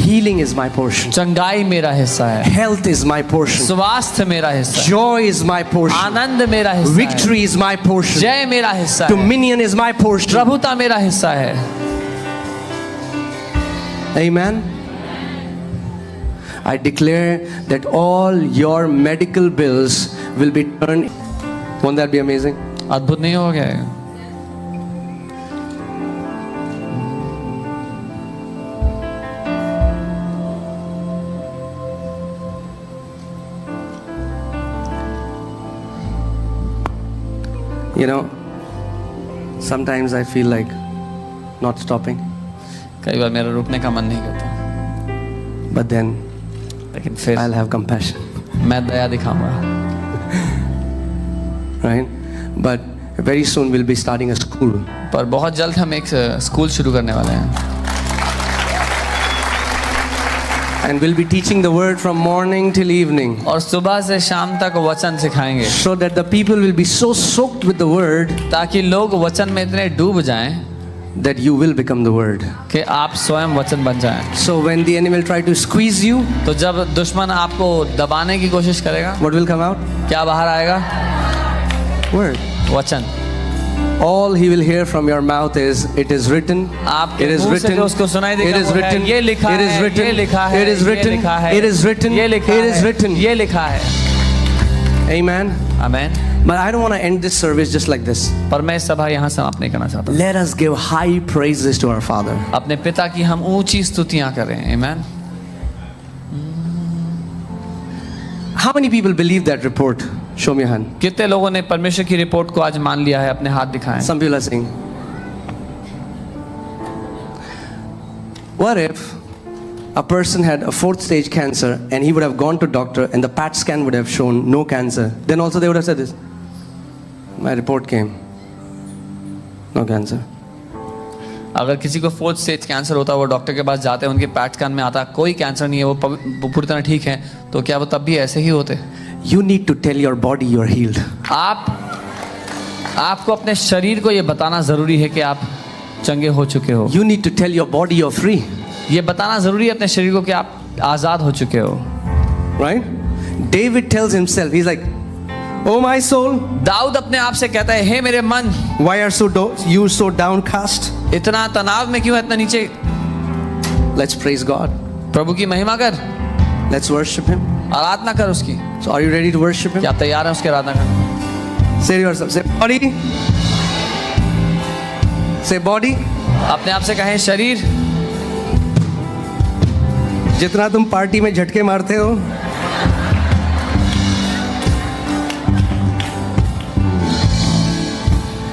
Healing is my portion. चंगाई मेरा हिस्सा है, Health is my portion. स्वास्थ्य मेरा हिस्सा है, Joy is my portion. आनंद मेरा हिस्सा है, Victory is my portion. जय मेरा हिस्सा है, Dominion is my portion. प्रभुता मेरा हिस्सा है। Amen. I declare that all your medical bills will be turned. Won't that be amazing? अद्भुत नहीं हो गया? You know, sometimes I feel like not stopping, कई बार मेरा रुकने का मन नहीं करता, but then लेकिन फिर I'll have compassion, मैं दया दिखाऊंगा। right? But very soon we'll be starting a school. पर बहुत जल्द हम एक स्कूल शुरू करने वाले हैं, And we'll be teaching the word from morning till evening, और सुबह से शाम तक वचन सिखाएंगे, so that the people will be so soaked with the word ताकि लोग वचन में इतने डूब जाएं that you will become the word. कि आप स्वयं वचन बन जाएं। So when the enemy will try to squeeze you, तो जब दुश्मन आपको दबाने की कोशिश करेगा, what will come out? क्या बाहर आएगा? Word. वचन। All he will hear from your mouth is, it is written, आपके it is मुंह से written, जो उसको सुनाई देगा it is वो है, written, ये लिखा it is है, written, ये लिखा है, it is ये written, लिखा है, it is written, ये लिखा it is है, written. ये लिखा है। Amen. Amen. But I don't want to end this service just like this. पर मैं सभा यहाँ समाप्त नहीं करना चाहता। Let us give high praises to our Father. अपने पिता की हम ऊंची स्तुतियां करें। आमेन। How many people believe that report? Show me your hand. कितने लोगों ने परमेश्वर की रिपोर्ट को आज मान लिया है? अपने हाथ दिखाएं। Some people are saying, what if a person had a 4th stage cancer and he would have gone to doctor and the PET scan would have shown no cancer? Then also they would have said this, my report came, no cancer. अगर किसी को 4th stage cancer होता है, वो doctor के पास जाते हैं, उनके पैट स्कैन में आता कोई कैंसर नहीं है, वो पूरी तरह ठीक है, तो क्या वो तब भी ऐसे ही होते? You need to tell your body you're healed. आपको अपने शरीर को ये बताना जरूरी है कि आप चंगे हो चुके हो। You need to tell your body you're free. ये बताना जरूरी है अपने शरीर को कि आप आजाद हो चुके हो। Right? David tells himself, he's like, oh my soul, Dawood अपने आप से कहता है, हे मेरे मन, why are you so downcast? इतना तनाव में क्यों है, इतना नीचे? Let's praise God. प्रभु की महिमा कर, Let's worship Him. आराधना कर उसकी। So are you ready to worship Him? क्या आप तैयार हैं उसकी आराधना करने? Say to yourself, say body. Say body. अपने आप से कहें शरीर, जितना तुम पार्टी में झटके मारते हो,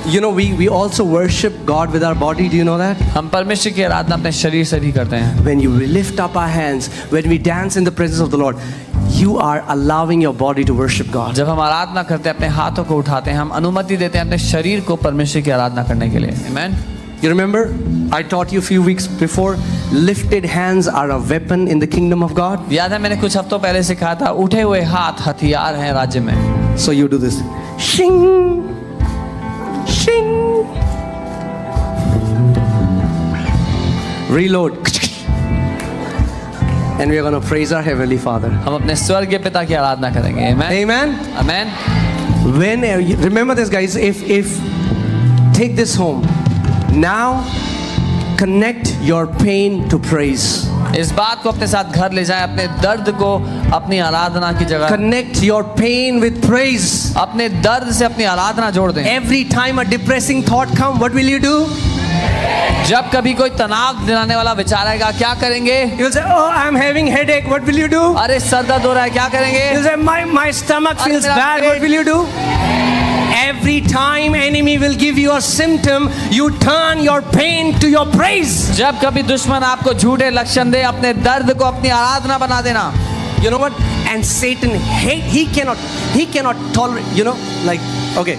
you know, we also worship God with our body. Do you know that? हम परमेश्वर की आराधना अपने शरीर से भी करते हैं। When you lift up our hands, when we dance in the presence of the Lord, you are allowing your body to worship God. जब हम आराधना करते हैं, अपने हाथों को उठाते हैं, हम अनुमति देते हैं अपने शरीर को परमेश्वर की आराधना करने के लिए। Amen. You remember, I taught you a few weeks before, lifted hands are a weapon in the kingdom of God. याद है मैंने कुछ हफ्तों पहले सिखाया था, उठे हुए हाथ हथियार हैं राज्य में। So you do this. Shing! Shing! Reload. And we are going to praise our Heavenly Father. हम अपने स्वर्गीय पिता की आराधना करेंगे। Amen. Amen. Amen. When remember this, guys, if take this home. Now connect your pain to praise. इस बात को अपने साथ घर ले जाएं, अपने दर्द को अपनी आराधना की जगह। Connect your pain with praise. अपने दर्द से अपनी आराधना जोड़ दें। Every time a depressing thought come, what will you do? जब कभी कोई तनाव दिलाने वाला विचार आएगा, क्या करेंगे? You'll say, oh, I'm having headache. What will you do? अरे सर दर्द हो रहा है, क्या करेंगे? You'll say, my stomach feels bad. What will you do? Every time enemy will give you a symptom, you turn your pain to your praise. जब कभी दुश्मन आपको झूठे लक्षण दे, अपने दर्द को अपनी आराधना बना देना। You know what? And Satan he cannot tolerate, you know, like, okay,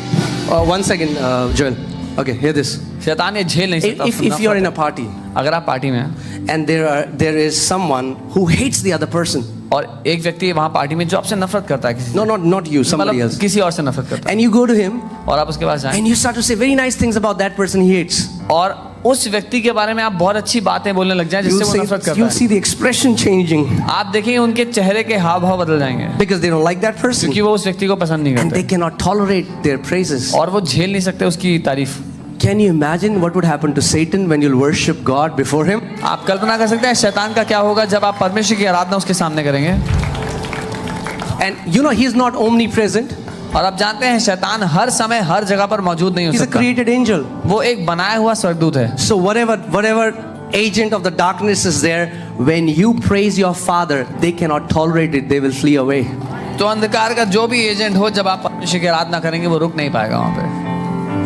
1 second, Joel. Okay, hear this. शैतान ये झेल नहीं सकता। If you're in a party, अगर आप पार्टी में हैं and there is someone who hates the other person. और एक व्यक्ति वहाँ पार्टी में जो आपसे नफरत करता है, किसी से, not you, somebody else. किसी और से नफरत करता है, And you go to him और आप उसके पास जाएं and you start to say very nice things about that person he hates. और उस व्यक्ति के बारे में आप बहुत अच्छी बातें बोलने लग जाएं जिससे वो नफरत करता you'll है, see the expression changing आप देखेंगे उनके चेहरे के हाव भाव बदल जाएंगे, because they don't like that person क्योंकि वो उस व्यक्ति को पसंद नहीं and they करते cannot tolerate their praises. और वो झेल नहीं सकते उसकी तारीफ। Can you imagine what would happen to Satan when you'll worship God before him? आप कल्पना कर सकते हैं शैतान का क्या होगा जब आप परमेश्वर की आराधना उसके सामने करेंगे। And you know, he's not omnipresent. और आप जानते हैं शैतान हर समय हर जगह पर मौजूद नहीं हो He's a सकता, created angel. वो एक बनाया हुआ स्वर्गदूत है। So whatever agent of the darkness is there, when you praise your Father, they cannot tolerate it. They will flee away. तो अंधकार का जो भी एजेंट हो, जब आप परमेश्वर की आराधना करेंगे वो रुक नहीं पाएगा वहां पे।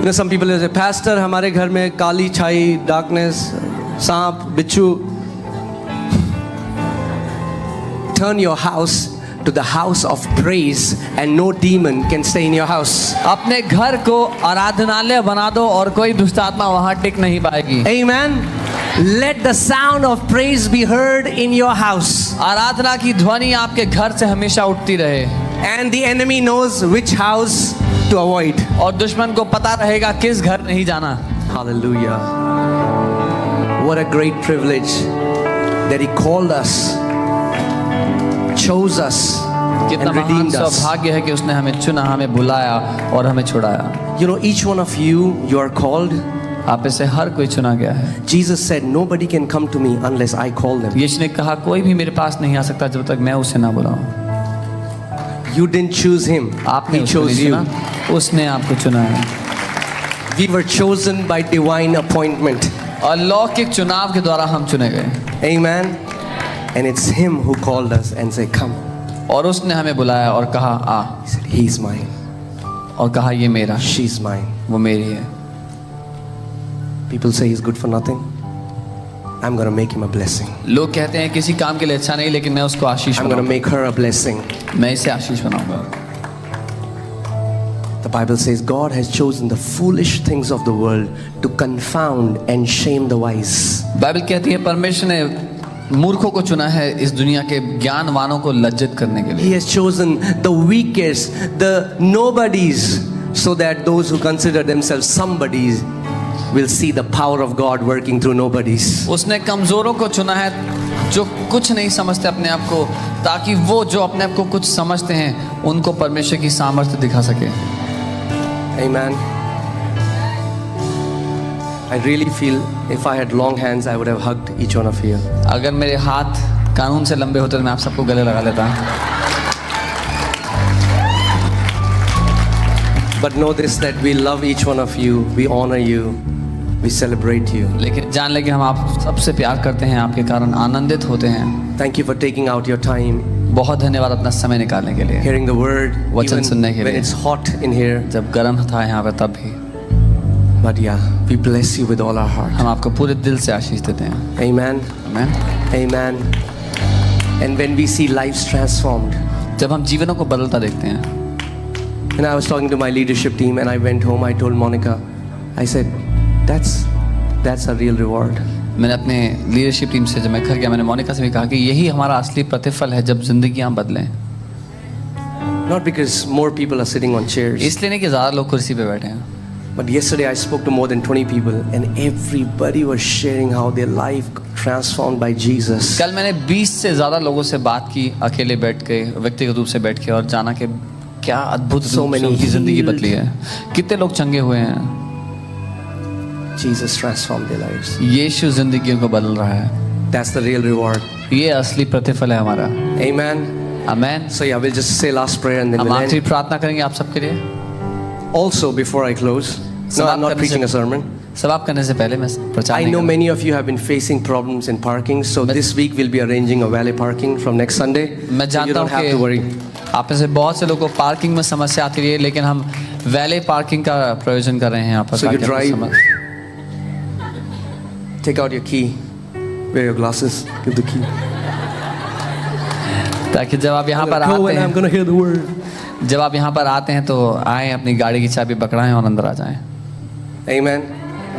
You know, some people say, Pastor, हमारे घर में काली छाई, darkness, सांप, बिच्छू. Turn your house to the house of praise, and no demon can stay in your house. अपने घर को आराधनालय बना दो और कोई दुष्ट आत्मा वहां टिक नहीं पाएगी। Amen. Let the sound of praise be heard in your house. आराधना की ध्वनि आपके घर से हमेशा उठती रहे, And the enemy knows which house to avoid. और दुश्मन को पता रहेगा किस घर नहीं जाना। Hallelujah. What a great privilege that He called us, chose us, कितना and महान redeemed us. सौभाग्य है कि उसने हमें चुना, हमें बुलाया और हमें छुड़ाया। You know, each one of you are called. आप में से हर कोई चुना गया है। Jesus said, nobody can come to me unless I call them. यीशु ने कहा कोई भी मेरे पास नहीं आ सकता जब तक मैं उसे ना बुलाऊं। You didn't choose Him. आपने He उसको chose नहीं you. चुना, उसने आपको चुना है। We were chosen by divine appointment. और लौकिक चुनाव के द्वारा हम चुने गए। Amen. And it's Him who called us and said, come. और उसने हमें बुलाया और कहा आ, He said, He's mine. और कहा ये मेरा, She's mine. वो मेरी है। People say he's good for nothing. I'm going to make him a blessing. लोग कहते हैं किसी काम के लिए अच्छा नहीं, लेकिन मैं उसको आशीष I'm going to बनाऊंगा, make her a blessing. मैं इसे आशीष बनाऊंगा। The Bible says God has chosen the foolish things of the world to confound and shame the wise. Bible कहती है परमेश्वर ने मूर्खों को चुना है इस दुनिया के ज्ञानवानों को लज्जित करने के लिए। He has chosen the weakest, the nobodies, so that those who consider themselves somebodies will see the power of God working through nobodies. उसने कमजोरों को चुना है जो कुछ नहीं समझते अपने आप को, ताकि वो जो अपने आप को कुछ समझते हैं उनको परमेश्वर की सामर्थ्य दिखा सके। Amen. I really feel if I had long hands, I would have hugged each one of you. अगर मेरे हाथ कानून से लंबे होते तो मैं आप सबको गले लगा लेता। But know this, that we love each one of you, we honor you, we celebrate you. लेकिन जान ले कि हम आप सबसे प्यार करते हैं, आपके कारण आनंदित होते हैं। Thank you for taking out your time, बहुत धन्यवाद अपना समय निकालने के लिए। hearing the word, वचन even सुनने के when लिए। it's hot in here. जब गर्म था यहाँ पे तब भी But yeah, we bless you with all our heart. हम आपको पूरे दिल से आशीष देते हैं। Amen. आमीन। Amen. And when we see lives transformed, जब हम जीवनों को बदलता देखते हैं। and I was talking to my leadership team and I went home, I told Monica, I said, that's a real reward. मैंने अपने लीडरशिप टीम से जब मैं घर गया, मैंने मोनिका से भी कहा कि यही हमारा असली प्रतिफल है जब जिंदगियां बदलें। Not because more people are sitting on chairs. इसलिए नहीं कि ज़्यादा लोग कुर्सी पे बैठे हैं, But yesterday I spoke to more than 20 people and everybody was sharing how their life transformed by Jesus. कल मैंने 20 से ज़्यादा लोगों से बात की, अकेले बैठ के, व्यक्तिगत रूप से बैठ के, और जाना कि क्या अद्भुत So रूप से many उनकी ज़िंदगी healed. बदली है। कितने लोग चंगे हुए हैं। Jesus transformed their lives. यीशु जिंदगियों को बदल रहा है। That's the real reward. ये असली प्रतिफल है हमारा। Amen. आमीन। So yeah, we'll just say last prayer and then हम we'll आखिरी end. प्रार्थना करेंगे आप सबके लिए। Also, before I close, no, I'm not preaching a sermon. समाप्त करने से पहले मैं प्रचार I नहीं know करूँगा। many of you have been facing problems in parking, so this week we'll be arranging a valet parking from next Sunday. मैं So you जानता don't हूँ have to worry. कि आप में से बहुत से लोगों को पार्किंग में समस्या आती रही है, लेकिन हम वैले पार्किंग का प्रयोजन कर रहे हैं यहाँ पर। So you ताकि आपको drive. Take out your key. Wear your glasses. Give the key. ताकि जब आप यहाँ पर Go आते when I'm हैं, going to hear the word. जब आप यहाँ पर आते हैं तो आए, अपनी गाड़ी की चाबी पकड़ाएं और अंदर आ जाएं। Amen.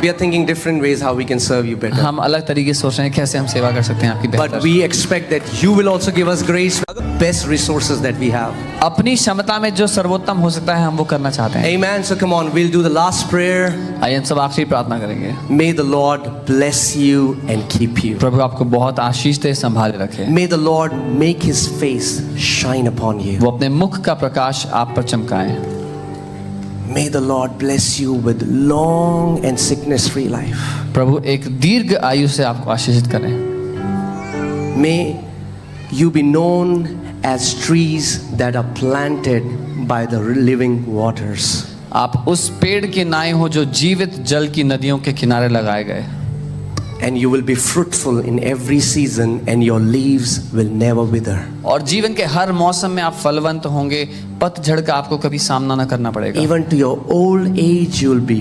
We are thinking different ways how we can serve you better. हम अलग तरीके से सोच रहे हैं कैसे हम सेवा कर सकते हैं आपकी But बेहतर। we expect that you will also give us grace, the best resources that we have. अपनी क्षमता में जो सर्वोत्तम हो सकता है हम वो करना चाहते हैं। Amen. So come on, we'll do the last prayer. आइए हम सब आखिरी प्रार्थना करेंगे। May the Lord bless you and keep you. प्रभु आपको बहुत आशीष दे, संभाले रखे। May the Lord make his face shine upon you. वो अपने मुख का प्रकाश आप पर चमकाए। May the Lord bless you with long and sickness-free life. प्रभु एक दीर्घ आयु से आपको आशीषित करें। May you be known as trees that are planted by the living waters. आप उस पेड़ के नाए हो जो जीवित जल की नदियों के किनारे लगाए गए। And you will be fruitful in every season, and your leaves will never wither. और जीवन के हर मौसम में आप फलवंत होंगे, पतझड़ का आपको कभी सामना न करना पड़ेगा। Even to your old age, you will be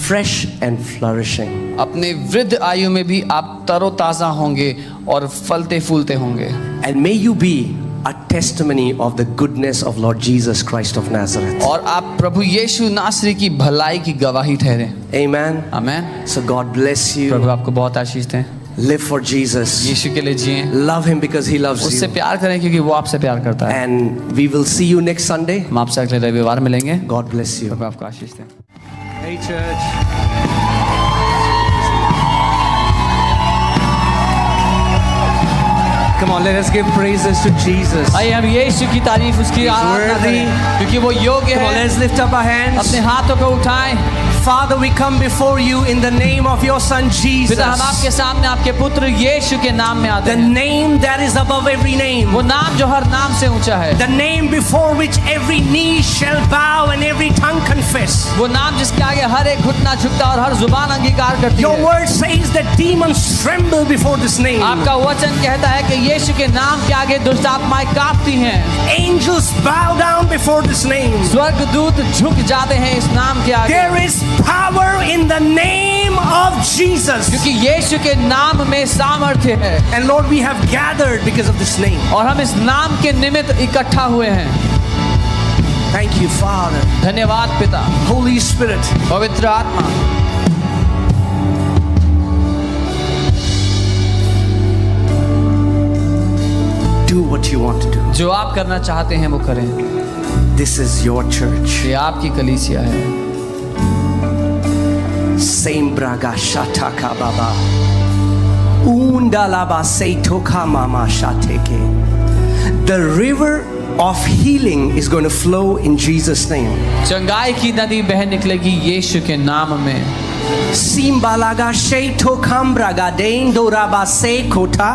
fresh and flourishing. अपने वृद्ध आयु में भी आप तरोताजा होंगे और फलते फूलते होंगे। And may you be a testimony of the goodness of Lord Jesus Christ of Nazareth. और आप प्रभु यीशु नासरी की भलाई की गवाही ठहरे। Amen. Amen. So God bless Prabhu you. आपको बहुत आशीष दें। Live for Jesus. यीशु के लिए जिए, Love him because he loves उससे you. प्यार करें क्योंकि वो आपसे प्यार करता है। And we will see you next Sunday. हम आपसे अगले रविवार मिलेंगे। God bless you. प्रभु आपको आशीष दें। Hey church. Come on, let us give praises to Jesus. आइए हम यीशु की तारीफ, उसकी आराधना करें क्योंकि वो योग्य Come on, है। let's lift up our hands. अपने हाथों को उठाएं। Father, we come before you in the name of your Son Jesus. पिता, हम आपके सामने आपके पुत्र यीशु के नाम में आते The हैं। name that is above every name. वो नाम जो हर नाम से ऊंचा है। The name before which every knee shall bow and every tongue confess. वो नाम जिसके आगे हर एक घुटना झुकता और हर जुबान अंगीकार करती Your है। word says that demons tremble before this name. आपका वचन कहता है कि यीशु के नाम के आगे दुष्ट आत्माएं कांपती हैं। Angels bow down before this name. स्वर्गदूत झुक जाते हैं इस नाम के आगे। There is power in the name of Jesus. क्योंकि यीशु के नाम में सामर्थ्य है। And Lord, we have gathered because of this name. और हम इस नाम के निमित्त इकट्ठा हुए हैं। Thank you, Father. धन्यवाद पिता। Holy Spirit. पवित्र आत्मा, Do what you want to do. जो आप करना चाहते हैं वो करें। This is your church. ये आपकी कलीसिया है। Sembraga shataka baba. Undalaba seitoka mama shateke. The river of healing is going to flow in Jesus' name. चंगाई की नदी बह निकलेगी यीशु के नाम में। Simbalaga sheito kambraga deindoraba sekota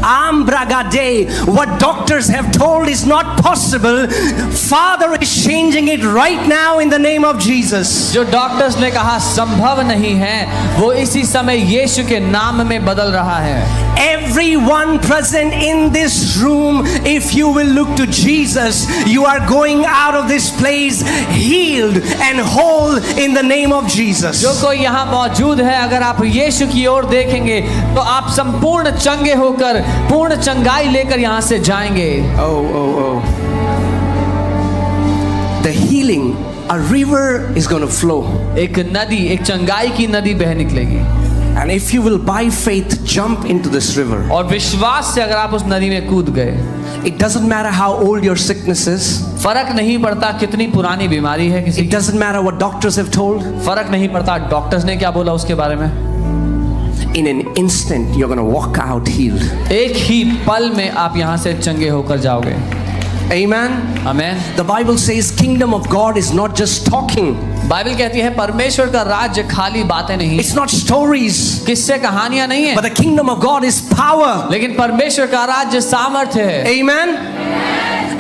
ambraga de. What doctors have told is not possible. Father is changing it right now in the name of Jesus. जो doctors ने कहा संभव नहीं है, वो इसी समय यीशु के नाम में बदल रहा है। Everyone present in this room, if you will look to Jesus, you are going out of this place healed and whole in the name of Jesus. जो कोई यहाँ मौजूद है, अगर आप यीशु की ओर देखेंगे तो आप संपूर्ण चंगे होकर पूर्ण चंगाई लेकर यहाँ से जाएंगे। Oh. The healing, a river is going to flow. एक नदी, एक चंगाई की नदी बह निकलेगी। And if you will by faith jump into this river, और विश्वास से अगर आप उस नदी में कूद गए, it doesn't matter how old your sickness is. फर्क नहीं पड़ता कितनी पुरानी बीमारी है किसी It की, doesn't matter what doctors have told. फर्क नहीं पड़ता डॉक्टर्स ने क्या बोला उसके बारे में। In an instant, you're going to walk out healed. एक ही पल में आप यहाँ से चंगे होकर जाओगे। Amen. Amen. The Bible says kingdom of God is not just talking. Bible कहती है परमेश्वर का राज्य खाली बातें नहीं, It's not stories. किस्से कहानियां नहीं है, But the kingdom of God is power. लेकिन परमेश्वर का राज्य सामर्थ्य है। Amen.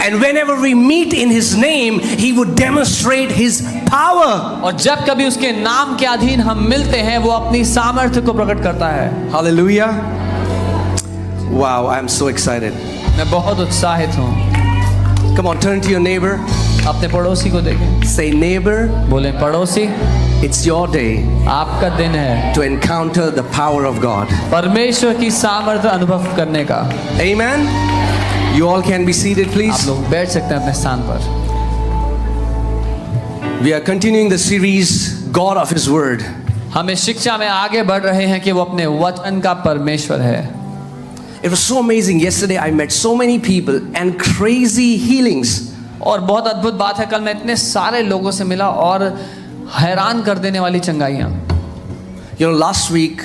And whenever we meet in his name, he would demonstrate his power. और जब कभी उसके नाम के अधीन हम मिलते हैं, वो अपनी सामर्थ्य को प्रकट करता है। Hallelujah. Wow, I'm so excited. मैं बहुत उत्साहित हूँ। Come on, turn to your neighbor. अपने पड़ोसी को देखें, Say, neighbor, बोले पड़ोसी, it's your day आपका दिन है to encounter the power of God. परमेश्वर की सामर्थ्य अनुभव करने का। Amen. You all can be seated, आप please. लोग बैठ सकते हैं अपने स्थान पर। We are continuing the series God of His Word. हम इस शिक्षा में आगे बढ़ रहे हैं कि वो अपने वचन का परमेश्वर है। It was so amazing. Yesterday I met so many people and crazy healings. और बहुत अद्भुत बात है, कल मैं इतने सारे लोगों से मिला और हैरान कर देने वाली चंगाइयाँ। You know, last week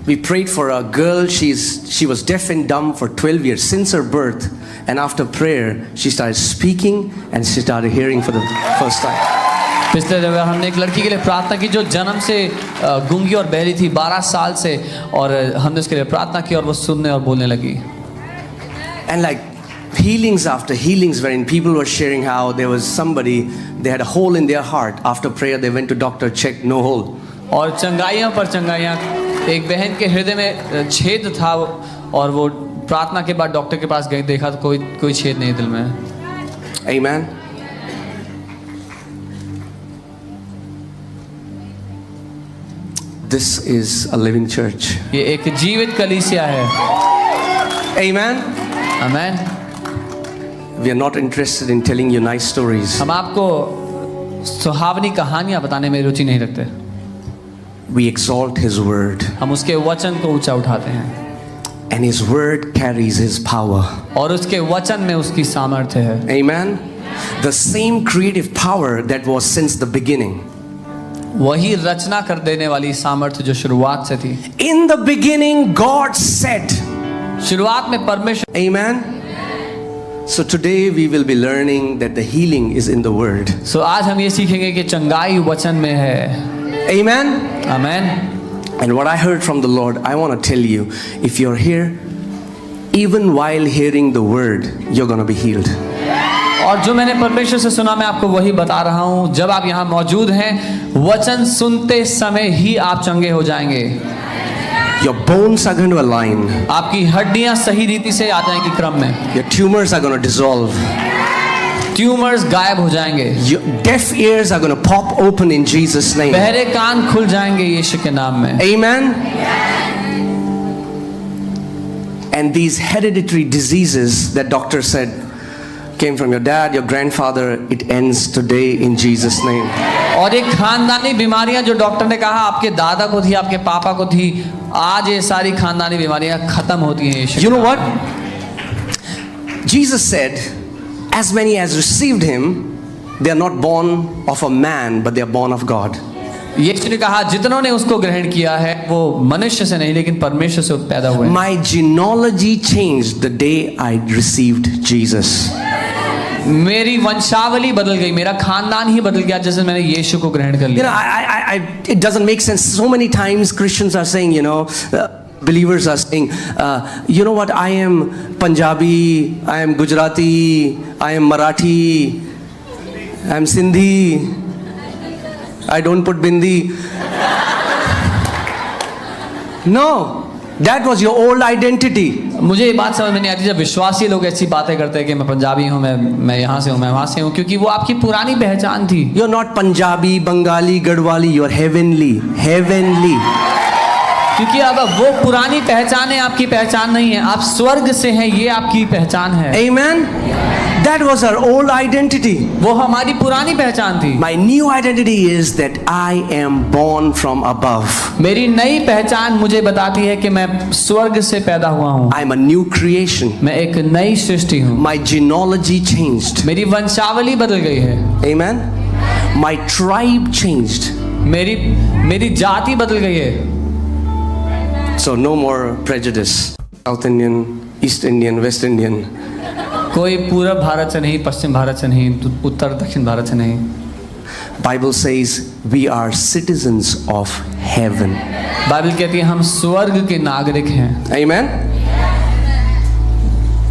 we prayed for a girl. She was deaf and dumb for 12 years since her birth, and after prayer she started speaking and she started hearing for the first time. पिछले रविवार हमने एक लड़की के लिए प्रार्थना की जो जन्म से गूंगी और बहरी थी 12 साल से, और हमने उसके लिए प्रार्थना की और वो सुनने और बोलने लगी। And like healings after healings, wherein people were sharing how there was somebody, they had a hole in their heart. After prayer they went to doctor, checked, no hole. और चंगाइयाँ पर चंगाइयाँ, एक बहन के हृदय में छेद था और वो प्रार्थना के बाद डॉक्टर के पास गई, देखा तो कोई छेद नहीं दिल में। Amen. This is a living church. ये एक जीवित कलीसिया है। Amen. Amen. We are not interested in telling you nice stories. हम आपको सुहावनी कहानियां बताने में रुचि नहीं रखते। We exalt His word. हम उसके वचन को ऊंचा उठाते हैं। And His word carries His power. और उसके वचन में उसकी सामर्थ्य है। Amen. The same creative power that was since the beginning. वही रचना कर देने वाली सामर्थ्य जो शुरुआत से थी। In the beginning, God said. शुरुआत में परमेश्वर। Amen. So today we will be learning that the healing is in the word. So आज हम ये सीखेंगे कि चंगाई वचन में है। Amen. Amen. And what I heard from the Lord, I want to tell you, if you're here, even while hearing the word, you're going to be healed. और जो मैंने परमेश्वर से सुना मैं आपको वही बता रहा हूँ, जब आप यहाँ मौजूद हैं वचन सुनते समय ही आप चंगे हो जाएंगे। Your bones are going to align. आपकी हड्डियाँ सही रीति से आ जाएंगी क्रम में। Your tumors are going to dissolve. Tumours गायब हो जाएंगे। Your deaf ears are going to pop open in Jesus' name. बहरे कान खुल जाएंगे यीशु के नाम में। Amen. And these hereditary diseases that doctor said came from your dad, your grandfather, it ends today in Jesus' name. और एक खानदानी बीमारियां जो डॉक्टर ने कहा आपके दादा को थी, आपके पापा को थी, आज ये सारी खानदानी बीमारियां खत्म होती हैं यीशु। You know what? Jesus said, as many as received him, they are not born of a man, but they are born of God. यीशु ने कहा जितनों ने उसको ग्रहण किया है वो मनुष्य से नहीं लेकिन परमेश्वर से पैदा हुए। My genealogy changed the day I received Jesus. मेरी वंशावली बदल गई, मेरा खानदान ही बदल गया जैसे मैंने यीशु को ग्रहण कर You know, लिया। it doesn't make sense. So many times Christians are saying, you know, believers are saying, you know what, I am Punjabi, I am Gujarati, I am Marathi, I am Sindhi, I don't put bindi. No, that was your old identity. मुझे ये बात समझ में नहीं आती जब विश्वासी लोग ऐसी बातें करते हैं कि मैं पंजाबी हूँ, मैं यहाँ से हूँ, मैं वहाँ से हूँ, क्योंकि वो आपकी पुरानी पहचान थी। You're not Punjabi, Bengali, Gadwali, you're heavenly, heavenly. क्योंकि अब वो पुरानी पहचान है, आपकी पहचान नहीं है, आप स्वर्ग से हैं, ये आपकी पहचान है। Amen. That was our old identity. वो हमारी पुरानी पहचान थी। My new identity is that I am born from above. मेरी नई पहचान मुझे बताती है कि मैं स्वर्ग से पैदा हुआ हूँ। I'm a new creation. मैं एक नई सृष्टि हूँ। My genealogy changed. मेरी वंशावली बदल गई है। Amen. My tribe changed. मेरी जाति बदल गई है। So no more prejudice. South Indian, East Indian, West Indian. कोई पूर्व भारत से नहीं, पश्चिम भारत से नहीं, उत्तर दक्षिण भारत से नहीं। Bible says we are citizens of heaven. Bible कहती है हम स्वर्ग के नागरिक हैं। Amen.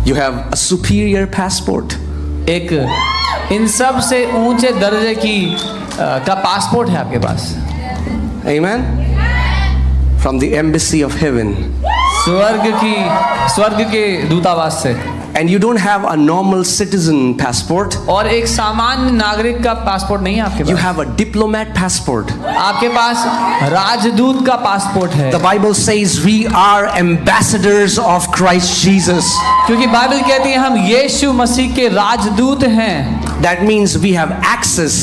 You have a superior passport. एक इन सब से ऊंचे दर्जे की का पासपोर्ट है आपके पास। Amen. From the embassy of heaven. स्वर्ग के दूतावास से। And you don't have a normal citizen passport. और एक सामान्य नागरिक का पासपोर्ट नहीं है आपके You pass. have a diplomat passport. आपके पास राजदूत का पासपोर्ट है। The Bible says we are ambassadors of Christ Jesus. क्योंकि बाइबल कहती है हम यीशु मसीह के राजदूत हैं। That means we have access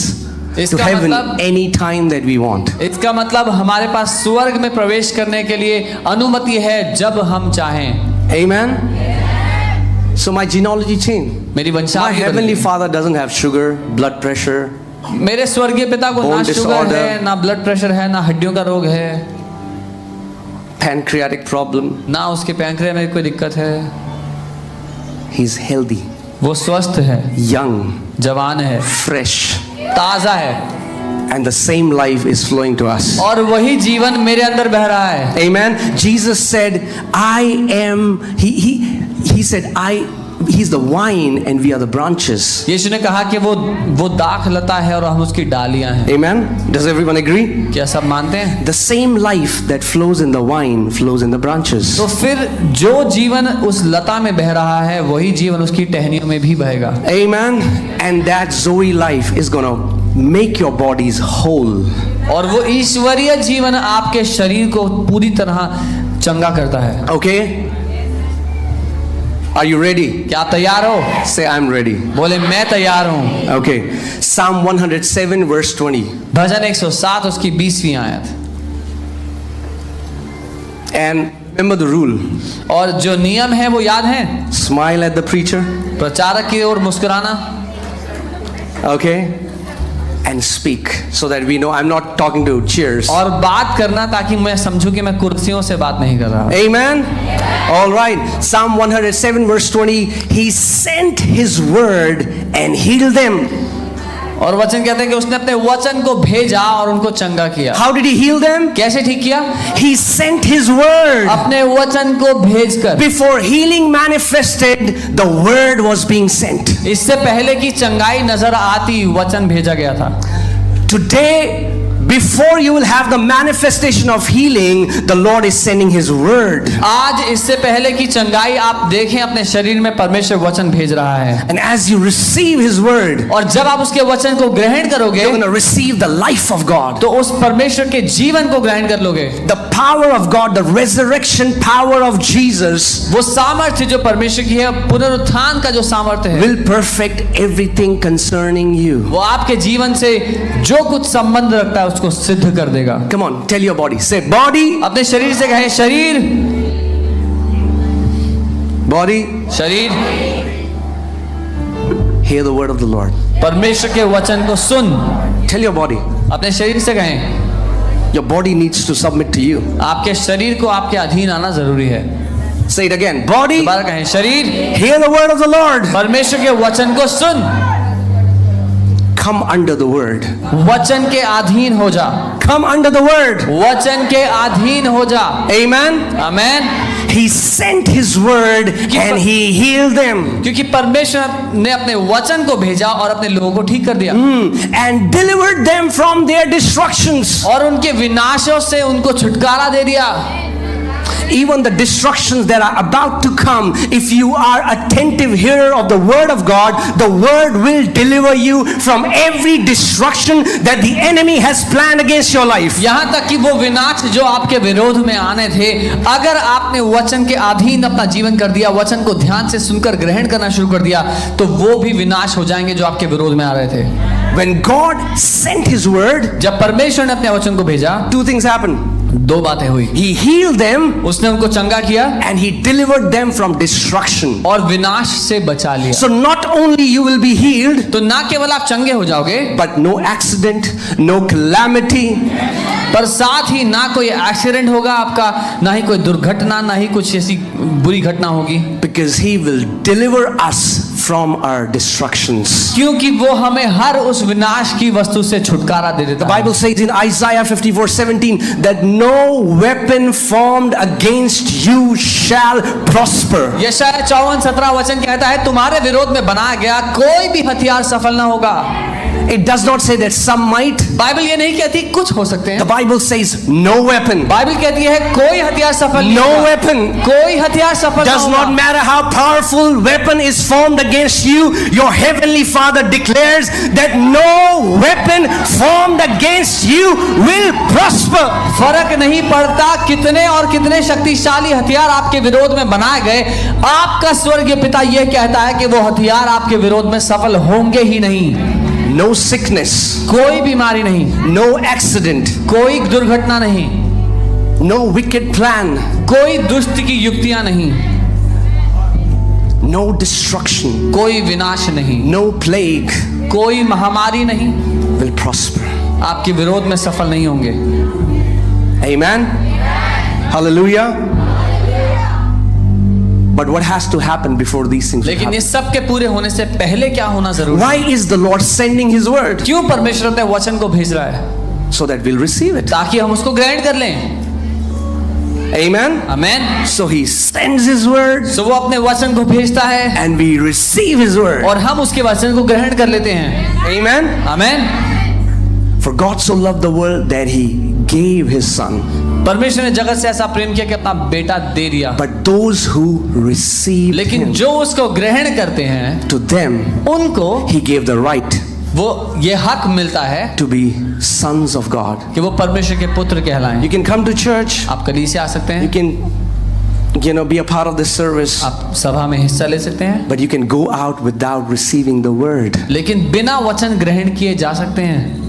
to इसका heaven मतलब- any time that we want. इसका मतलब हमारे पास स्वर्ग में प्रवेश करने के लिए अनुमति है जब हम चाहें। Amen? So my genealogy changed. मेरी My वंशावली बदल heavenly गई। Father doesn't have sugar, blood pressure. मेरे स्वर्गीय पिता को ना Bone शुगर disorder. है, ना ब्लड प्रेशर है, ना हड्डियों का रोग है, Pancreatic problem. ना उसके पैंक्रिया में कोई दिक्कत है। He's healthy, वो स्वस्थ है, young, जवान है, fresh. ताजा है, And the same life is flowing to us. और वही जीवन मेरे अंदर बह रहा है। Amen. Jesus said, I am, he said, he's the vine and we are the branches. यीशु ने कहा कि वो दाख लता है और हम उसकी डालियां हैं। Amen. Does everyone agree? क्या सब मानते हैं? The same life that flows in the vine flows in the branches. तो फिर जो जीवन उस लता में बह रहा है वही जीवन उसकी टहनियों में भी बहेगा। Amen. And that Zoe life is going to make your bodies whole. और वो ईश्वरीय जीवन आपके शरीर को पूरी तरह चंगा करता है। Okay? Are you ready? क्या तैयार हो? Say, I'm ready. बोले मैं तैयार हूं। Okay. Psalm 107 verse 20. भजन 107 उसकी 20वीं आयत। And remember the rule. और जो नियम है वो याद है? Smile at the preacher. प्रचारक की ओर मुस्कुराना, Okay? And speak so that we know I'm not talking to chairs. और बात करना ताकि मैं समझूं कि मैं कुर्सियों से बात नहीं कर रहा। Amen. All right. Psalm 107 verse 20. He sent his word and healed them. और वचन कहते हैं कि उसने अपने वचन को भेजा और उनको चंगा किया। How did he heal them? कैसे ठीक किया? He sent his word. अपने वचन को भेजकर। Before healing manifested, the word was being sent. इससे पहले कि चंगाई नजर आती वचन भेजा गया था। Today, before you will have the manifestation of healing, the Lord is sending his word. आज इससे पहले कि चंगाई आप देखें अपने शरीर में परमेश्वर वचन भेज रहा है। And as you receive his word, और जब आप उसके वचन को ग्रहण करोगे you're going to receive the life of God. तो उस परमेश्वर के जीवन को ग्रहण कर लोगे। The power of God, the resurrection power of Jesus वो सामर्थ्य जो परमेश्वर की है, पुनरुत्थान का जो सामर्थ्य है, will perfect everything concerning you. वो आपके जीवन से जो कुछ संबंध रखता है उसको सिद्ध कर देगा। Come on, tell your body. Say, body, अपने शरीर से कहें, शरीर, body, शरीर, hear the word of the Lord. परमेश्वर के वचन को सुन। Tell your body. अपने शरीर से कहें, Your body needs to submit to you. आपके शरीर को आपके अधीन आना जरूरी है। Say it again. Body, दोबारा कहें, शरीर, hear the word of the Lord. परमेश्वर के वचन को सुन। Come under the word. वचन के अधीन हो जा। Come under the word. वचन के अधीन हो जा। Amen. Amen. He sent his word and he healed them. क्योंकि परमेश्वर ने अपने वचन को भेजा और अपने लोगों को ठीक कर दिया। And delivered them from their destructions. और उनके विनाशों से उनको छुटकारा दे दिया। Even the destructions that are about to come, if you are attentive hearer of the word of God, the word will deliver you from every destruction that the enemy has planned against your life. यहाँ तक कि वो विनाश जो आपके विरोध में आने थे, अगर आपने वचन के अधीन अपना जीवन कर दिया, वचन को ध्यान से सुनकर ग्रहण करना शुरू कर दिया, तो वो भी विनाश हो जाएंगे जो आपके विरोध में आ रहे थे। When God sent his word, जब परमेश्वर ने अपने वचन को भेजा, two things happened. दो बातें हुई। He healed them उसने उनको चंगा किया and he delivered them from destruction. और विनाश से बचा लिया। So not only you will be healed, तो ना केवल आप चंगे हो जाओगे, but no accident, no calamity, पर साथ ही ना कोई एक्सीडेंट होगा आपका, ना ही कोई दुर्घटना, ना ही कुछ ऐसी बुरी घटना होगी, because he will deliver us from our destructions. क्योंकि वो हमें हर उस विनाश की वस्तु से छुटकारा दे देता The Bible says in Isaiah 54:17 that no weapon formed against you shall prosper. यशायाह 54:17 वचन कहता है, तुम्हारे विरोध में बनाया गया कोई भी हथियार सफल ना होगा। It does not say that some might. Bible ये नहीं कहती कुछ हो सकते The हैं। Bible says no weapon. Bible कहती है कोई हथियार सफल नहीं No होगा। weapon. कोई हथियार सफल ना Does होगा। not matter how powerful weapon is formed against you. Your heavenly Father declares that no weapon formed against you will prosper. फर्क नहीं पड़ता कितने और कितने शक्तिशाली हथियार आपके विरोध में बनाए गए, आपका स्वर्गीय पिता यह कहता है कि वो हथियार आपके विरोध में सफल होंगे ही नहीं। no sickness, कोई बीमारी नहीं, no accident, कोई दुर्घटना नहीं, no wicked plan, कोई दुष्ट की युक्तियां नहीं, no destruction, कोई विनाश नहीं, no plague कोई महामारी नहीं will prosper. आपके विरोध में सफल नहीं होंगे। Amen? Hallelujah. But what has to happen before these things will लेकिन happen? इस सब के पूरे होने से पहले क्या होना जरूरी है? Why is the Lord sending His word? क्यों परमेश्वर अपने वचन को भेज रहा है? So that we'll receive it. ताकि हम उसको ग्रहण कर लें। Amen? Amen. So He sends His word सो वो अपने वचन को भेजता है and we receive His word. और हम उसके वचन को ग्रहण कर लेते हैं। Amen? Amen. For God so loved the world that He gave His Son. परमेश्वर ने जगत से ऐसा प्रेम किया कि अपना बेटा दे दिया। But those who receive लेकिन Him, जो उसको ग्रहण करते हैं to them उनको He gave the right वो ये हक मिलता है to be sons of God. कि वो परमेश्वर के पुत्र कहलाएं। You can come to church. आप कलीसिया आ सकते You हैं, can, be a part of this service. आप सभा में हिस्सा ले सकते हैं, But you can go out without receiving the word. लेकिन बिना वचन ग्रहण किए जा सकते हैं।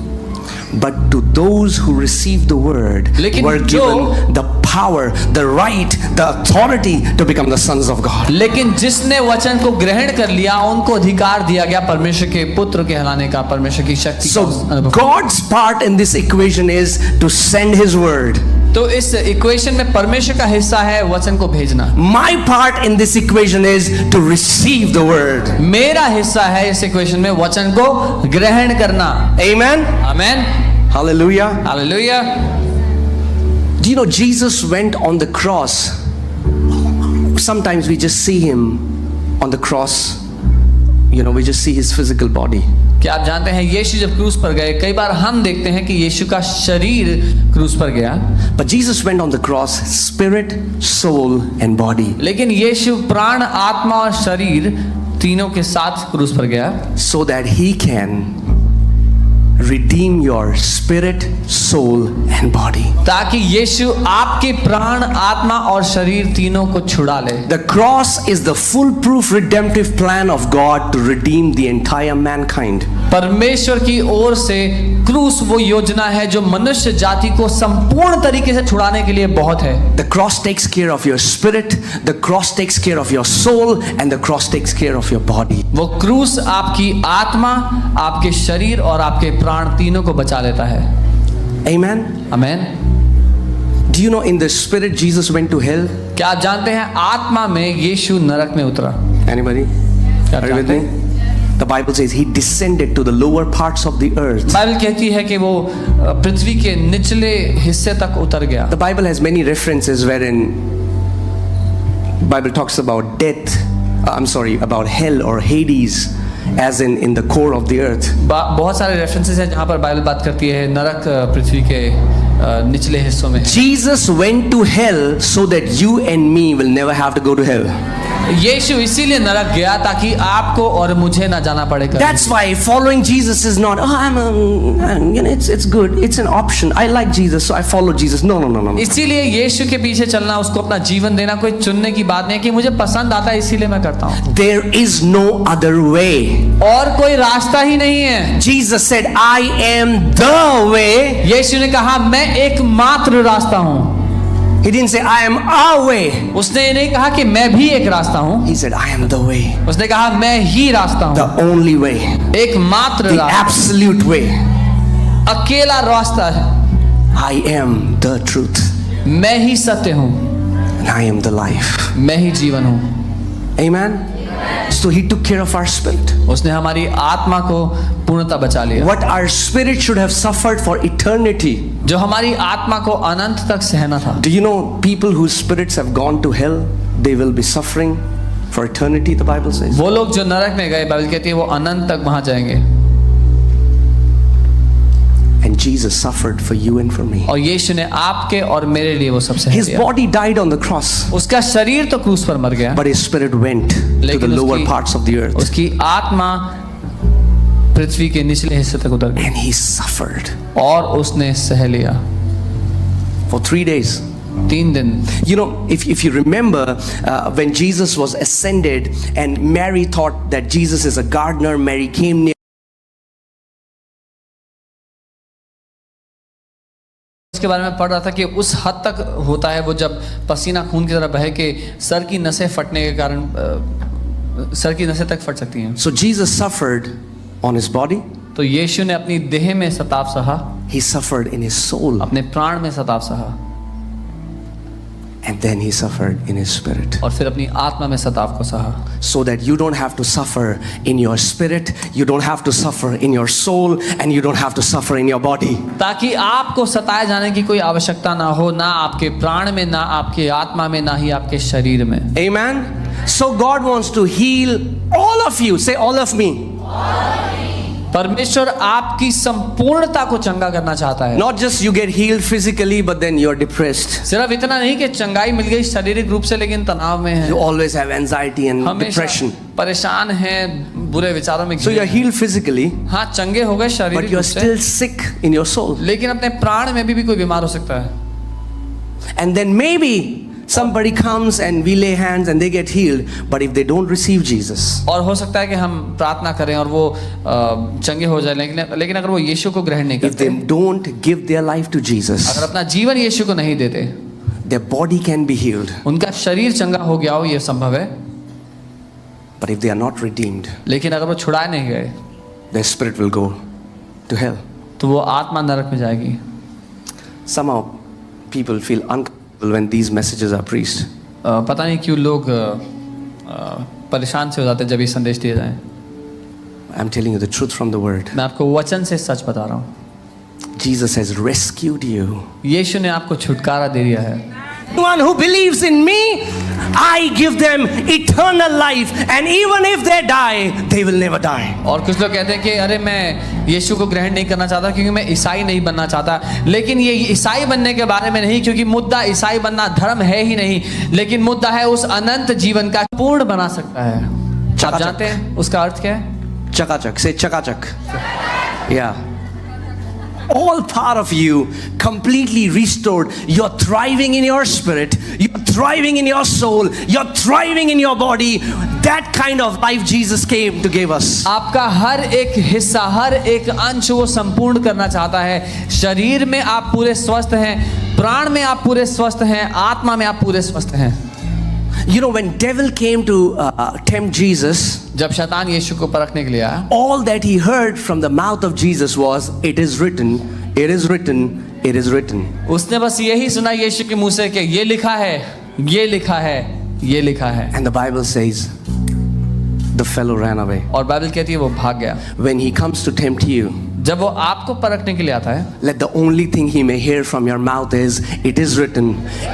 But to those who receive the word लेकिन were जो- given the power, the right, the authority to become the sons of God. लेकिन जिसने वचन को ग्रहण कर लिया उनको अधिकार दिया गया परमेश्वर के पुत्र कहलाने का, परमेश्वर की शक्ति So का अनुभव। God's part in this equation is to send His word. तो इस इक्वेशन में परमेश्वर का हिस्सा है वचन को भेजना। My part in this equation is to receive the word. मेरा हिस्सा है इस इक्वेशन में वचन को ग्रहण करना। Amen? Amen. Hallelujah. Hallelujah. Do you know Jesus went on the cross? Sometimes we just see Him on the cross. We just see His physical body. क्या आप जानते हैं यीशु जब क्रूस पर गए, कई बार हम देखते हैं कि यीशु का शरीर क्रूस पर गया, But Jesus went on the cross, spirit, soul, and body, लेकिन यीशु प्राण, आत्मा और शरीर तीनों के साथ क्रूस पर गया so that He can redeem your spirit, soul, and body. ताकि यीशु आपके प्राण, आत्मा और शरीर तीनों को छुड़ा ले। The cross is the foolproof redemptive plan of God to redeem the entire mankind. परमेश्वर की ओर से क्रूस वो योजना है जो मनुष्य जाति को संपूर्ण तरीके से छुड़ाने के लिए बहुत है। The cross takes care of your spirit, the cross takes care of your soul, and the cross takes care of your body. वो क्रूस आपकी आत्मा, आपके शरीर और आपके प्राण तीनों को बचा लेता है। Amen? Amen. Do you know in the spirit Jesus went to hell? क्या आप जानते हैं आत्मा में यीशु नरक में उतरा? Anybody? क्या आप Are you with जानते me? हैं? The Bible says He descended to the lower parts of the earth. Bible कहती है कि वो पृथ्वी के निचले हिस्से तक उतर गया। The Bible has many references wherein Bible talks about death, about hell or Hades, as in the core of the earth. बहुत सारे रेफरेंसेस हैं जहाँ पर बाइबल बात करती है नरक पृथ्वी के निचले हिस्सों में है। Jesus went to hell so that you and me will never have to go to hell. यीशु इसीलिए नरक गया ताकि आपको और मुझे ना जाना पड़े कभी। That's why following Jesus is not, it's good, it's an option. I like Jesus, so I follow Jesus. No. इसीलिए यीशु के पीछे चलना, उसको अपना जीवन देना कोई चुनने की बात नहीं है कि मुझे पसंद आता है इसीलिए मैं करता हूँ। There is no other way. और कोई रास्ता ही नहीं है। Jesus said, I am the way. यीशु ने कहा मैं एकमात्र रास्ता हूँ। He didn't say, I am a way. उसने ये नहीं कहा कि मैं भी एक रास्ता हूँ। He said, I am the way. उसने कहा मैं ही रास्ता हूँ, The only way. एकमात्र The रास्ता, absolute way. अकेला रास्ता है। I am the truth. मैं ही सत्य हूँ, And I am the life. मैं ही जीवन हूँ। Amen? So He took care of our spirit. उसने हमारी आत्मा को पूर्णतः बचा लिया। What our spirit should have suffered for eternity. जो हमारी आत्मा को अनंत तक सहना था। Do you know people whose spirits have gone to hell, they will be suffering for eternity, the Bible says. वो लोग जो नरक में गए, बाइबल कहती है वो अनंत तक वहां जाएंगे। And Jesus suffered for you and for me. और यीशु ने आपके और मेरे लिए वो सब सह His लिया। body died on the cross, उसका शरीर तो क्रूस पर मर गया, but His spirit went to the लेकिन lower उसकी- parts of the earth. उसकी आत्मा पृथ्वी के निचले हिस्से तक उतर गई And He suffered और उसने सह लिया for 3 days. 3 दिन। You know, if you remember when Jesus was ascended and Mary thought that Jesus is a gardener, Mary came near इसके बारे में पढ़ रहा था कि उस हद तक होता है वो जब पसीना खून की तरह बह के सर की नसें फटने के कारण सर की नसें तक फट सकती हैं। So Jesus suffered on his body, तो यीशु ने अपनी देह में सताव सहा, he suffered in his soul, अपने प्राण में सताव सहा, and then he suffered in his spirit. और फिर अपनी आत्मा में सताव को सहा, So that you don't have to suffer in your spirit, you don't have to suffer in your soul, and you don't have to suffer in your body. ताकि आपको सताए जाने की कोई आवश्यकता ना हो, ना आपके प्राण में, ना आपके आत्मा में, ना ही आपके शरीर में। Amen? So God wants to heal all of you. Say all of me. परमेश्वर आपकी संपूर्णता को चंगा करना चाहता है। Not just you get healed physically, but then you're depressed. सिर्फ इतना नहीं कि चंगाई मिल गई शारीरिक रूप से, लेकिन तनाव में है, You always have anxiety and हमेशा depression. परेशान हैं, बुरे विचारों में So घिरे you're हैं। healed physically, हाँ, चंगे हो गए but शारीरिक you're रूप से, still sick in your soul. लेकिन अपने प्राण में भी कोई बीमार हो सकता है। And then maybe somebody comes and we lay hands and they get healed, but if they don't receive Jesus, और हो सकता है कि हम प्रार्थना करें और वो चंगे हो जाए, लेकिन अगर वो यीशु को ग्रहण नहीं if करते, they don't give their life to Jesus, अगर अपना जीवन यीशु को नहीं देते, their body can be healed. उनका शरीर चंगा हो गया हो, ये संभव है, But if they are not redeemed, लेकिन अगर वो छुड़ाए नहीं गए their spirit will go to hell. तो वो आत्मा नरक में जाएगी। Somehow people feel uncomfortable when these messages are preached. पता नहीं क्यों लोग परेशान से हो जाते हैं जब ये संदेश दिए जाएं। I'm telling you the truth from the word. मैं आपको वचन से सच बता रहा हूँ, Jesus has rescued you. यीशु ने आपको छुटकारा दे दिया है। Anyone who believes in me, I give them eternal life, and even if they die, they will never die. और कुछ लोग कहते हैं कि अरे मैं यीशु को ग्रहण नहीं करना चाहता क्योंकि मैं ईसाई नहीं बनना चाहता, लेकिन ये ईसाई बनने के बारे में नहीं, क्योंकि मुद्दा ईसाई बनना धर्म है ही नहीं, लेकिन मुद्दा है उस अनंत जीवन का पूर्ण बना सकता है। आप चकाचक। जानते हैं उसका अर्थ क्या है? Chakachak. Say chakachak. Yeah. All part of you completely restored. You're thriving in your spirit. You're thriving in your soul. You're thriving in your body. That kind of life Jesus came to give us. आपका हर एक हिस्सा, हर एक अंश वो संपूर्ण करना चाहता है। शरीर में आप पूरे स्वस्थ हैं, प्राण में आप पूरे स्वस्थ हैं, आत्मा में आप पूरे स्वस्थ हैं। You know, when devil came to tempt Jesus, जब शैतान यीशु को परखने के लिए आया, all that he heard from the mouth of Jesus was, "It is written, it is written, it is written." उसने बस यही सुना यीशु के मुंह से कि ये लिखा है, ये लिखा है, ये लिखा है। And the Bible says, the fellow ran away. और बाइबल कहती है वो भाग गया। When he comes to tempt you, जब वो आपको परखने के लिए आता है, let the only thing he may hear from your mouth is, "It is written,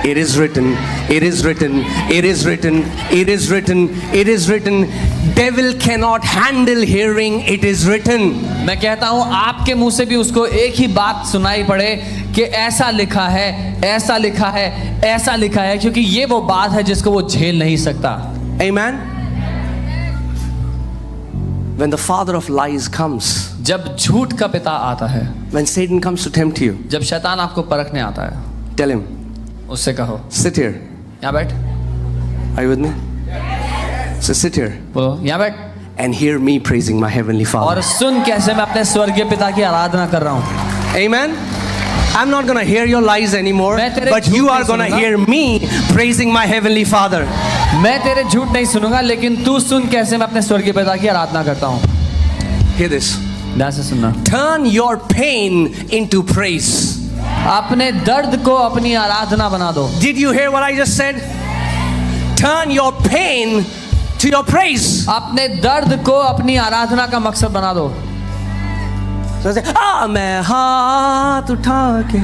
it is written, it is written, it is written, it is written, it is written." Devil cannot handle hearing "it is written." मैं कहता हूँ आपके मुंह से भी उसको एक ही बात सुनाई पड़े कि ऐसा लिखा है, ऐसा लिखा है, ऐसा लिखा है, क्योंकि ये वो बात है जिसको वो झेल नहीं सकता। Amen. When the father of lies comes, जब झूठ का पिता आता है, when Satan comes to tempt you, जब शैतान आपको परखने आता है, tell him, उससे कहो "Sit here." यहाँ बैठ, Are you with me? So sit here बोलो यहाँ बैठ, and hear me praising my heavenly और Father. सुन कैसे मैं अपने स्वर्गीय पिता की आराधना कर रहा हूँ। Amen. I'm not gonna hear your lies anymore, मैं तेरे but झूठ you are नहीं gonna सुनूंगा। hear me praising my heavenly Father. मैं तेरे झूठ नहीं सुनूंगा, लेकिन तू सुन कैसे मैं अपने स्वर्गीय पिता की आराधना करता हूँ। Hear this. ध्यान से सुनना। Turn your pain into praise. अपने दर्द को अपनी आराधना बना दो। Did you hear what I just said? Turn your pain to your praise. अपने दर्द को अपनी आराधना का मकसद बना दो। So say, मैं हाथ उठा के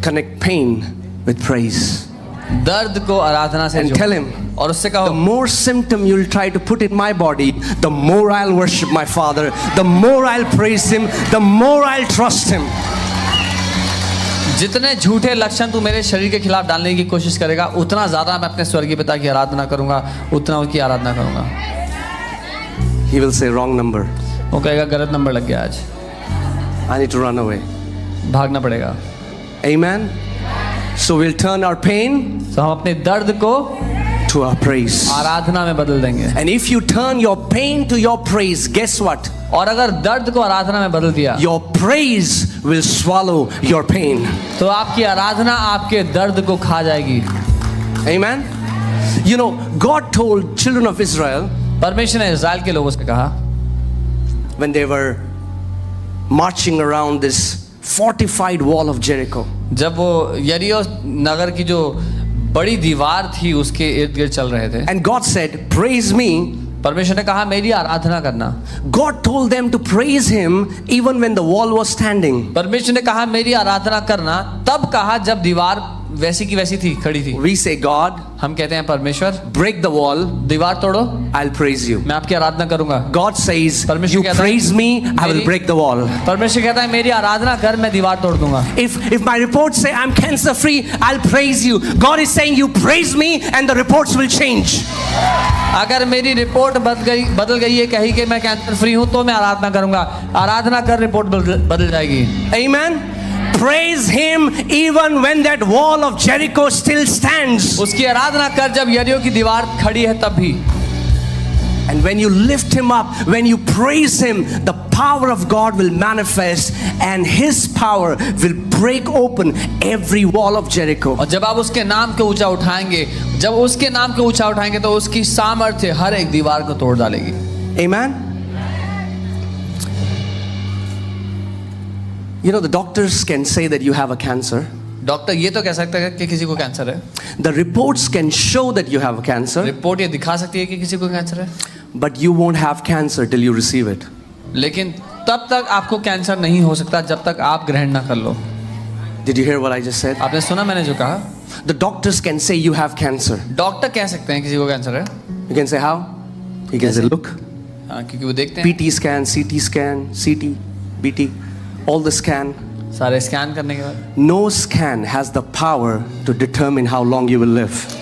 connect pain with praise. दर्द को आराधना से And जोड़ो। tell him, और उससे the कहो more symptom you'll try to put in my body, the more I'll worship my Father, the more I'll praise Him, the more I'll trust Him. जितने झूठे लक्षण तू मेरे शरीर के खिलाफ डालने की कोशिश करेगा, उतना ज्यादा मैं अपने स्वर्गीय पिता की आराधना करूंगा, उतना उसकी आराधना करूंगा। He will say, wrong number. वो कहेगा गलत नंबर लग गया आज, I need to run away. भागना पड़ेगा। Amen. So we'll turn our pain तो हम अपने दर्द को to our praise. आराधना में बदल देंगे। And if you turn your pain to your praise, guess what? और अगर दर्द को आराधना में बदल दिया, Your praise will swallow your pain. तो आपकी आराधना आपके दर्द को खा जाएगी। Amen? You know, God told children of Israel परमेश्वर ने इज़राइल के लोगों से कहा, when they were marching around this fortified wall of Jericho, जब वो यरीहो नगर की जो बड़ी दीवार थी उसके इर्द गिर्द चल रहे थे, and God said, praise me. परमेश्वर ने कहा मेरी आराधना करना। God told them to praise Him even when the wall was standing. परमेश्वर ने कहा मेरी आराधना करना, तब कहा जब दीवार वैसी की वैसी थी, खड़ी थी। We say, God, हम कहते हैं परमेश्वर break the wall, दीवार तोड़ो, I'll praise you. मैं आपकी आराधना करूंगा। God says, परमेश्वर you कहता है, praise me, I will मेरी- break the wall. परमेश्वर कहता है मेरी आराधना कर, मैं दीवार तोड़ दूंगा। If my reports say I'm cancer free, I'll praise you. God is saying, you praise me and the reports will change. अगर मेरी रिपोर्ट बदल गई है कही कि मैं कैंसर फ्री हूं, तो मैं आराधना करूंगा। आराधना कर, रिपोर्ट बदल जाएगी। Amen. Praise Him even when that wall of Jericho still stands. उसकी आराधना कर जब यरीहो की दीवार खड़ी है तब भी। And when you lift Him up, when you praise Him, the power of God will manifest and His power will break open every wall of Jericho. और जब आप उसके नाम को ऊंचा उठाएंगे, जब उसके नाम को ऊंचा उठाएंगे तो उसकी सामर्थ्य हर एक दीवार को तोड़ डालेगी। Amen. You know, the doctors can say that you have a cancer. Doctor ये तो कह सकता है कि किसी को कैंसर है, The reports can show that you have a cancer, report ये दिखा सकती है कि किसी को कैंसर है, but you won't have cancer till you receive it. लेकिन तब तक आपको कैंसर नहीं हो सकता जब तक आप ग्रहण ना कर लो। Did you hear what I just said? आपने सुना मैंने जो कहा? The doctors can say you have cancer. Doctor कह सकते हैं किसी को कैंसर है, You can say how? He can say, look, हाँ, क्योंकि वो देखते हैं PT scan, CT scan, CT, BT, all the scan. सारे स्कैन करने के बाद। No scan has the power to determine how long you will live.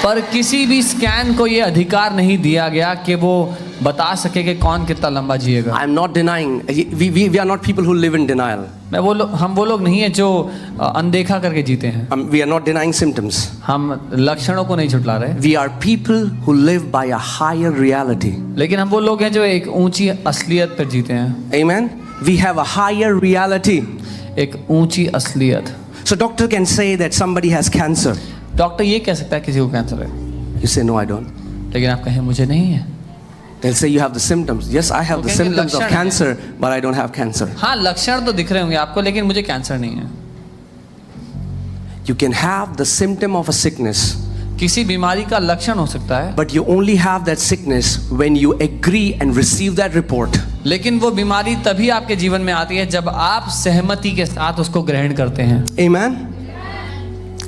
पर किसी भी स्कैन को ये अधिकार नहीं दिया गया कि वो बता सके कि कौन कितना लंबा जिएगा। I'm not denying. We are not people who live in denial. हम वो लोग नहीं है जो अनदेखा करके जीते हैं। We are not denying symptoms. हम लक्षणों को नहीं झुठला रहे, We are people who live by a higher reality. लेकिन हम वो लोग हैं जो एक ऊंची असलियत पर जीते हैं। Amen. We have a higher reality. एक ऊंची असलियत। So doctor can say that somebody has cancer. Doctor ये कह सकता है किसी को कैंसर है, You say no, I don't. लेकिन आप कहें मुझे नहीं है। They'll say you have the symptoms. Yes, I have तो the कहेंगे symptoms of लक्षण है। cancer, but I don't have cancer. हाँ, लक्षण तो दिख रहे होंगे आपको, लेकिन मुझे कैंसर नहीं है। You can have the symptom of a sickness, किसी बीमारी का लक्षण हो सकता है, but you only have that sickness when you agree and receive that report. लेकिन वो बीमारी तभी आपके जीवन में आती है जब आप सहमति के साथ उसको ग्रहण करते हैं। Amen.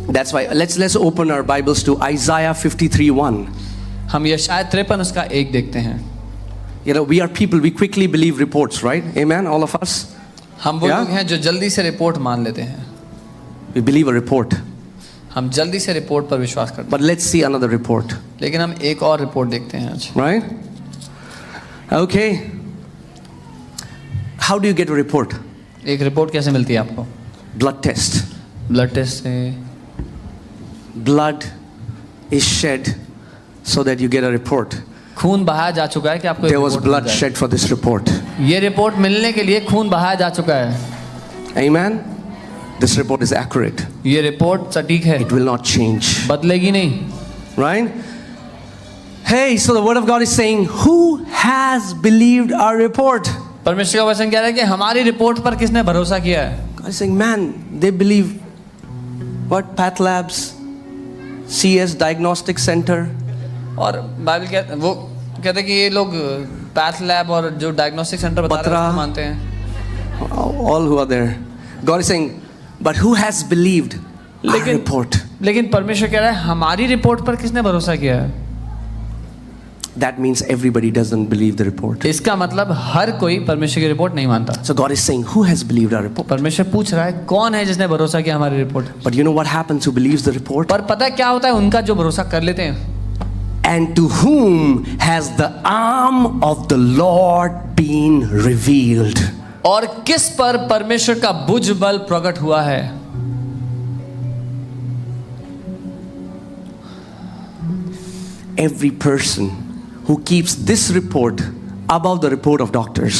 That's why let's open our Bibles to Isaiah 53:1. हम यशायाह 53 उसका 1 देखते हैं। You know, we are people, we quickly believe reports, right? Amen, all of us. हम वो Yeah? लोग हैं जो जल्दी से रिपोर्ट मान लेते हैं। We believe a report. हम जल्दी से रिपोर्ट पर विश्वास करते But let's see another report, हैं, लेकिन हम एक और रिपोर्ट देखते हैं आज। right? Okay. How do you get a report? एक रिपोर्ट कैसे मिलती है आपको? Blood test. ब्लड टेस्ट से। Blood is shed so that you get a report. खून बहाया जा चुका है कि आपको एक There was report mill blood जाए। shed for this report. ये रिपोर्ट मिलने के लिए खून बहाया जा चुका है। Amen. This report is accurate. ये रिपोर्ट सटीक है, It will not change. बदलेगी नहीं। Right? Hey, so the word of God is saying, who has believed our report? परमेश्वर का वचन कह रहा है कि हमारी रिपोर्ट पर किसने भरोसा किया है? God is saying, man, they believe what? Path labs, CS Diagnostic Center. और बाइबल वो कहते हैं कि ये लोग पैथ लैब और जो डायग्नोस्टिक सेंटर बता रहे हैं बत्रा। उसको मानते हैं। All who are there. God is saying, but who has believed our लेकिन report? लेकिन परमेश्वर कह रहा है हमारी रिपोर्ट पर किसने भरोसा किया है? That means everybody doesn't believe the report. इसका मतलब हर कोई परमेश्वर की रिपोर्ट नहीं मानता। So God is saying, who has believed our report? परमेश्वर पूछ रहा है कौन है जिसने भरोसा किया हमारी report? But you know what happens who believes the report? पर पता है क्या होता है उनका जो भरोसा कर लेते हैं? And to whom has the arm of the Lord been revealed? और किस पर परमेश्वर का भुजबल प्रकट हुआ है? every person who keeps this report above the report of doctors.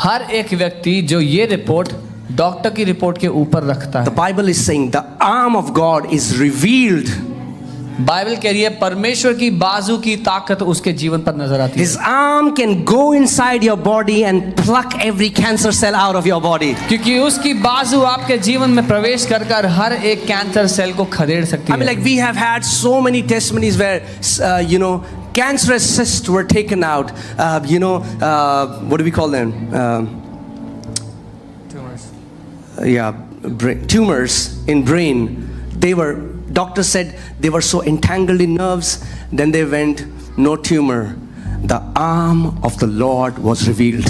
हर एक व्यक्ति जो ये रिपोर्ट डॉक्टर की रिपोर्ट के ऊपर रखता The है, Bible is saying the arm of God is revealed. Bible कह रही है परमेश्वर की बाजू की ताकत उसके जीवन पर नजर आती है, His arm can go inside your body and pluck every cancer cell out of your body. क्योंकि उसकी बाजू आपके जीवन में प्रवेश कर कर हर एक कैंसर सेल को खदेड़ सकती I mean, है। like we have had so many testimonies where, cancerous cysts were taken out. What do we call them? Tumors in brain. Doctors said they were so entangled in nerves. Then they went, no tumor. The arm of the Lord was revealed.